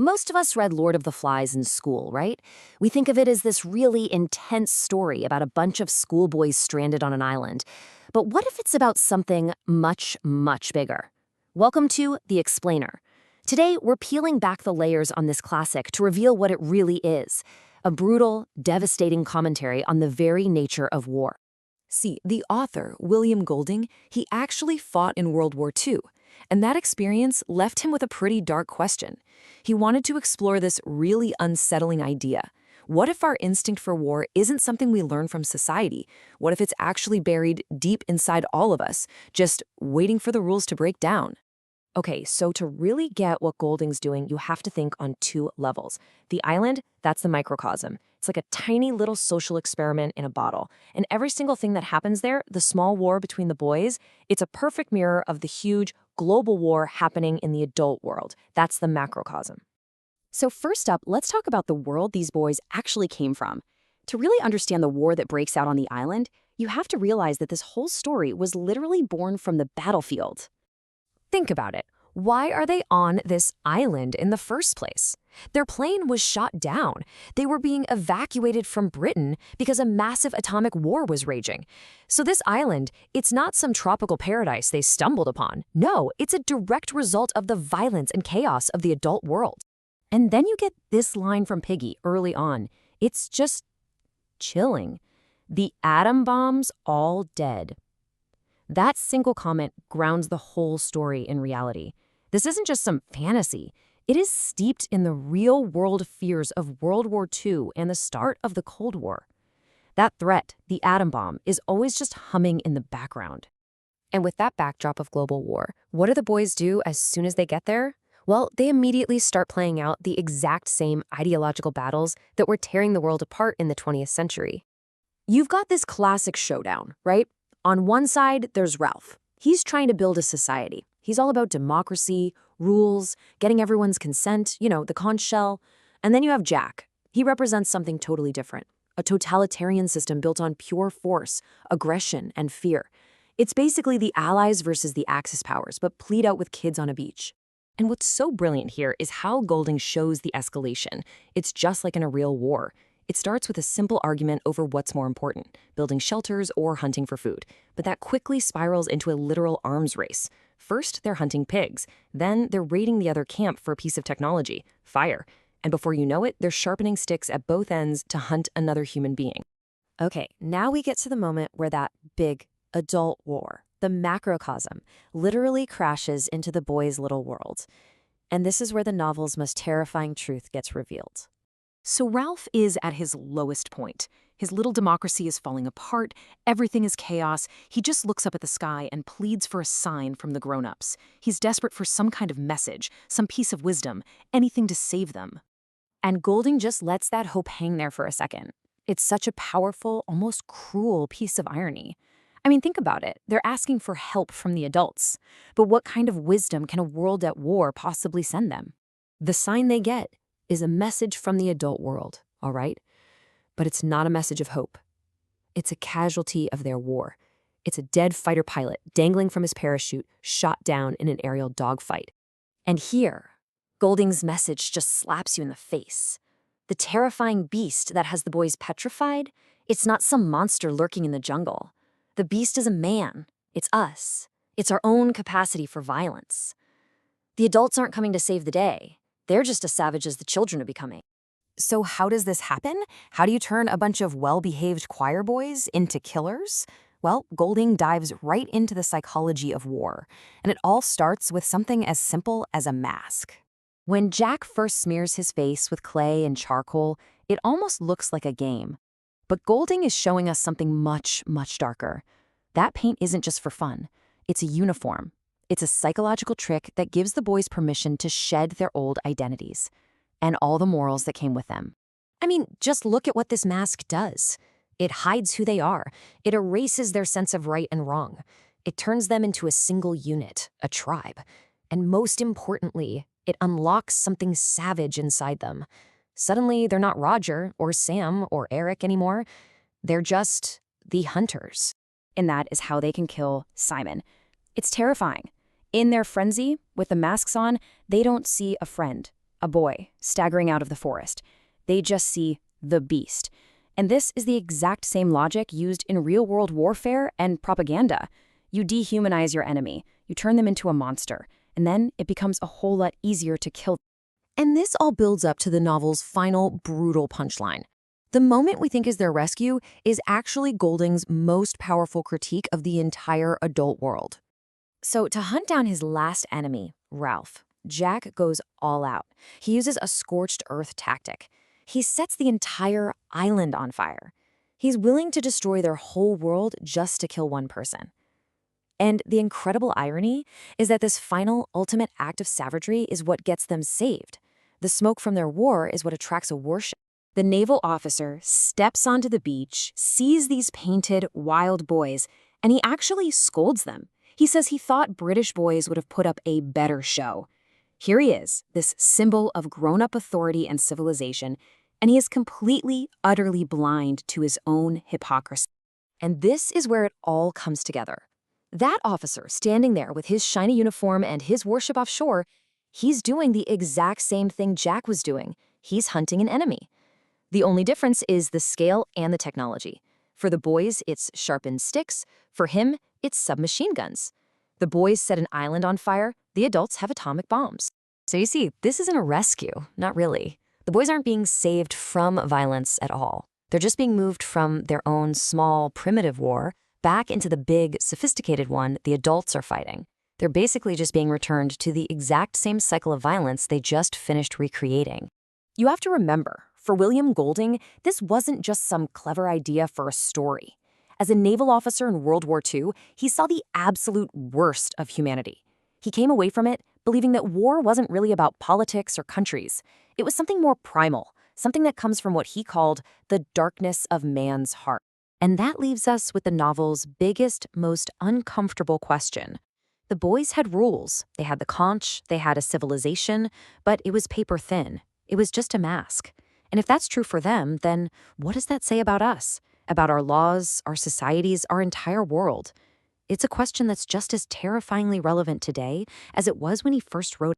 Most of us read Lord of the Flies in school, right? We think of it as this really intense story about a bunch of schoolboys stranded on an island. But what if it's about something much, much bigger? Welcome to The Explainer. Today, we're peeling back the layers on this classic to reveal what it really is: a brutal, devastating commentary on the very nature of war. See, the author, William Golding, he actually fought in World War II, and that experience left him with a pretty dark question. He wanted to explore this really unsettling idea. What if our instinct for war isn't something we learn from society? What if it's actually buried deep inside all of us, just waiting for the rules to break down? Okay, so to really get what Golding's doing, you have to think on two levels. The island, that's the microcosm. It's like a tiny little social experiment in a bottle. And every single thing that happens there, the small war between the boys, it's a perfect mirror of the huge global war happening in the adult world. That's the macrocosm. So first up, let's talk about the world these boys actually came from. To really understand the war that breaks out on the island, you have to realize that this whole story was literally born from the battlefield. Think about it. Why are they on this island in the first place? Their plane was shot down. They were being evacuated from Britain because a massive atomic war was raging. So this island, it's not some tropical paradise they stumbled upon. No, it's a direct result of the violence and chaos of the adult world. And then you get this line from Piggy early on. It's just chilling. The atom bomb's all dead. That single comment grounds the whole story in reality. This isn't just some fantasy. It is steeped in the real-world fears of World War II and the start of the Cold War. That threat, the atom bomb, is always just humming in the background. And with that backdrop of global war, what do the boys do as soon as they get there? Well, they immediately start playing out the exact same ideological battles that were tearing the world apart in the 20th century. You've got this classic showdown, right? On one side, there's Ralph. He's trying to build a society. He's all about democracy, rules, getting everyone's consent, the conch shell. And then you have Jack. He represents something totally different, a totalitarian system built on pure force, aggression, and fear. It's basically the Allies versus the Axis powers, but played out with kids on a beach. And what's so brilliant here is how Golding shows the escalation. It's just like in a real war. It starts with a simple argument over what's more important, building shelters or hunting for food. But that quickly spirals into a literal arms race. First, they're hunting pigs. Then, they're raiding the other camp for a piece of technology, fire. And before you know it, they're sharpening sticks at both ends to hunt another human being. Okay, now we get to the moment where that big adult war, the macrocosm, literally crashes into the boys' little world. And this is where the novel's most terrifying truth gets revealed. So Ralph is at his lowest point. His little democracy is falling apart, everything is chaos. He just looks up at the sky and pleads for a sign from the grown-ups. He's desperate for some kind of message, some piece of wisdom, anything to save them. And Golding just lets that hope hang there for a second. It's such a powerful, almost cruel piece of irony. I mean, think about it. They're asking for help from the adults. But what kind of wisdom can a world at war possibly send them? The sign they get is a message from the adult world, all right? But it's not a message of hope. It's a casualty of their war. It's a dead fighter pilot dangling from his parachute, shot down in an aerial dogfight. And here, Golding's message just slaps you in the face. The terrifying beast that has the boys petrified, it's not some monster lurking in the jungle. The beast is a man. It's us. It's our own capacity for violence. The adults aren't coming to save the day. They're just as savage as the children are becoming. So how does this happen? How do you turn a bunch of well-behaved choir boys into killers? Well, Golding dives right into the psychology of war, and it all starts with something as simple as a mask. When Jack first smears his face with clay and charcoal, it almost looks like a game. But Golding is showing us something much, much darker. That paint isn't just for fun. It's a uniform. It's a psychological trick that gives the boys permission to shed their old identities and all the morals that came with them. I mean, just look at what this mask does. It hides who they are. It erases their sense of right and wrong. It turns them into a single unit, a tribe. And most importantly, it unlocks something savage inside them. Suddenly, they're not Roger or Sam or Eric anymore. They're just the hunters. And that is how they can kill Simon. It's terrifying. In their frenzy, with the masks on, they don't see a friend, a boy, staggering out of the forest. They just see the beast. And this is the exact same logic used in real-world warfare and propaganda. You dehumanize your enemy, you turn them into a monster, and then it becomes a whole lot easier to kill. And this all builds up to the novel's final brutal punchline. The moment we think is their rescue is actually Golding's most powerful critique of the entire adult world. So to hunt down his last enemy, Ralph, Jack goes all out. He uses a scorched earth tactic. He sets the entire island on fire. He's willing to destroy their whole world just to kill one person. And the incredible irony is that this final, ultimate act of savagery is what gets them saved. The smoke from their war is what attracts a warship. The naval officer steps onto the beach, sees these painted, wild boys, and he actually scolds them. He says he thought British boys would have put up a better show. Here he is, this symbol of grown-up authority and civilization, and he is completely, utterly blind to his own hypocrisy. And this is where it all comes together. That officer standing there with his shiny uniform and his warship offshore, he's doing the exact same thing Jack was doing. He's hunting an enemy. The only difference is the scale and the technology. For the boys, it's sharpened sticks. For him, it's submachine guns. The boys set an island on fire. The adults have atomic bombs. So you see, this isn't a rescue, not really. The boys aren't being saved from violence at all. They're just being moved from their own small, primitive war back into the big, sophisticated one the adults are fighting. They're basically just being returned to the exact same cycle of violence they just finished recreating. You have to remember, for William Golding, this wasn't just some clever idea for a story. As a naval officer in World War II, he saw the absolute worst of humanity. He came away from it believing that war wasn't really about politics or countries. It was something more primal, something that comes from what he called the darkness of man's heart. And that leaves us with the novel's biggest, most uncomfortable question. The boys had rules. They had the conch, they had a civilization, but it was paper thin. It was just a mask. And if that's true for them, then what does that say about us? About our laws, our societies, our entire world? It's a question that's just as terrifyingly relevant today as it was when he first wrote it.